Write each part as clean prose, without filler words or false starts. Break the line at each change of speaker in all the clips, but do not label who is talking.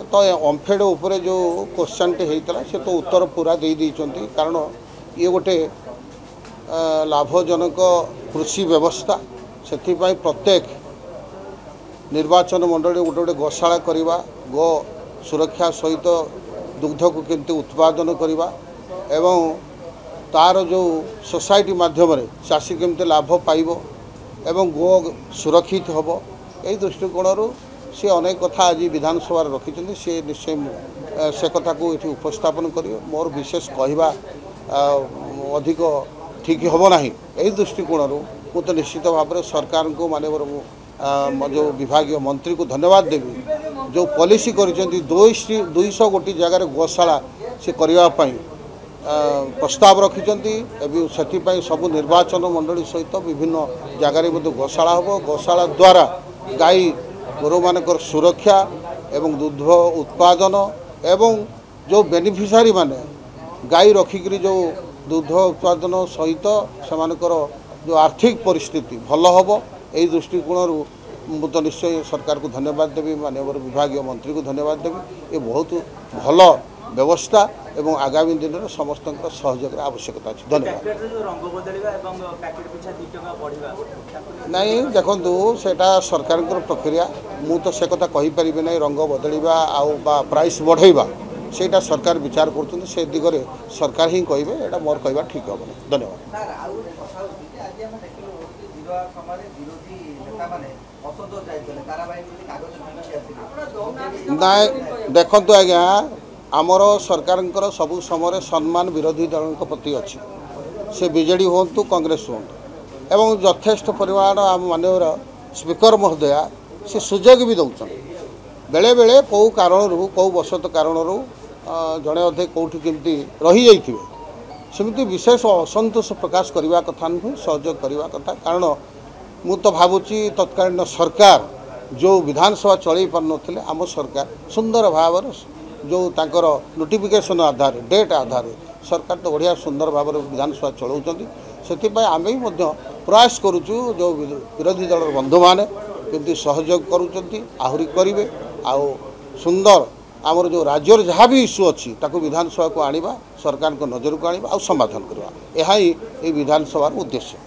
तो ओम्फेड उपरे जो क्वेश्चन टे होता से तो उत्तर पूरा दे देइचंती कारण ये गोटे लाभजनक कृषि व्यवस्था से प्रत्येक निर्वाचन मंडली गोटे गोटे गोशाला करवा गो सुरक्षा सहित दुग्ध को केमती उत्पादन करवा एवं तार जो सोसाइटी माध्यम चाषी केमती लाभ पाइब एवं गो सुरक्षित हम यही दृष्टिकोण से अनेक कथा आज विधानसभा रखी सी निश्चय से कथा को ये उपस्थापन कर मोर विशेष कहवा अधिक ठीक हम ना यही दृष्टिकोण मु तो निश्चित भाव में सरकार को माननीय जो विभाग मंत्री को धन्यवाद देवी जो पॉलिसी कर 200 गोटी जगार गोशाला से करने प्रस्ताव रखिंट से सब निर्वाचन मंडली सहित विभिन्न जगार गोशाला हम गोशाला द्वारा गाई गोरु मानकर सुरक्षा एवं दुग्ध उत्पादन एवं जो बेनिफिशियरी माने गाई रखिक जो दुग्ध उत्पादन सहित सेमानकर जो आर्थिक परिस्थिति भल हम यही दृष्टिकोण मु तो निश्चय सरकार को धन्यवाद देवी माननीय विभाग मंत्री को धन्यवाद देवी ये बहुत भल व्यवस्था एवं आगामी दिन में समस्त सहयोग आवश्यकता अच्छी धन्यवाद नहीं देखु सेटा सरकार प्रक्रिया मु तो से कथा कहीपर ना रंग बदलवा आ प्राइस बढ़ेवा सेटा सरकार विचार कर से दिगरे सरकार ही कहे यहाँ मोर कहवा ठीक हम धन्यवाद ना देखु आज्ञा आमर सरकार सबु समय सम्मान विरोधी दल प्रति अच्छी से बीजेडी हूँ कांग्रेस हूँ एवं यथेष्ट परिमाण आम माननीय स्पीकर महोदया से सुजोग भी दौरान बेले बेले कौ कारण कौ बसत कारण जड़े अधे कौटी केमती रही जाइए सेमती विशेष असंतोष प्रकाश करने कथा नुह सहयोग करने कथा कारण मु तो भावुची तत्कालीन सरकार जो विधानसभा चल पार नथिले आम सरकार सुंदर भाव जो तांकर नोटिफिकेशन आधार डेट आधार सरकार तो बढ़िया सुंदर भाव विधानसभा चलाउछंती से आम भी प्रयास करुचु जो विरोधी दल बंधु मैंने केमती सहयोग करुचंती आहुरी करेंगे आउ सुंदर आमर जो राज्यर जहाँ भी इश्यू अच्छी ताको विधानसभा को आनिबा सरकार को नजर को आनिबा आउ समाधान करवा यह ही ये विधानसभार उद्देश्य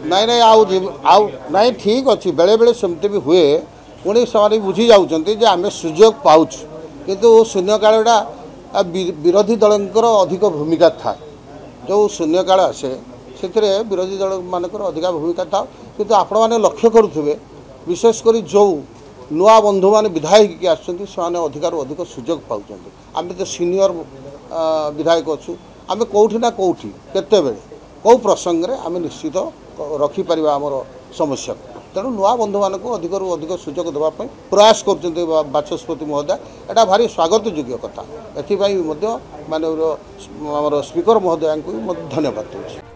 नहीं नहीं आउ नहीं ठीक अच्छी बेले बेले सेमती भी हुए पुणी से बुझी जाऊँच आम सुजोग पाऊँ किंतु शून्यकालटा विरोधी दलंकर अधिक भूमिका था जो शून्यकाल आसे से विरोधी दल मानकर अधिक भूमिका था किंतु आपण मैंने लक्ष्य करुवे विशेषकर जो नुआ बंधु मैंने विधायक की आसने अधिकार अधिक सुजोग पाँच आम तो सीनियर विधायक अच्छु आम कौटी ना कौटी केते कौ प्रसंग में आम निश्चित रखिपर आमर समस्या तेणु नुआ बंधु मानक अधिक अधिक सुजोग देवाई प्रयास कर बाचस्पति महोदय एटा भारी स्वागत योग्य कथा एथि माननीय स्पीकर महोदय को धन्यवाद दूँ।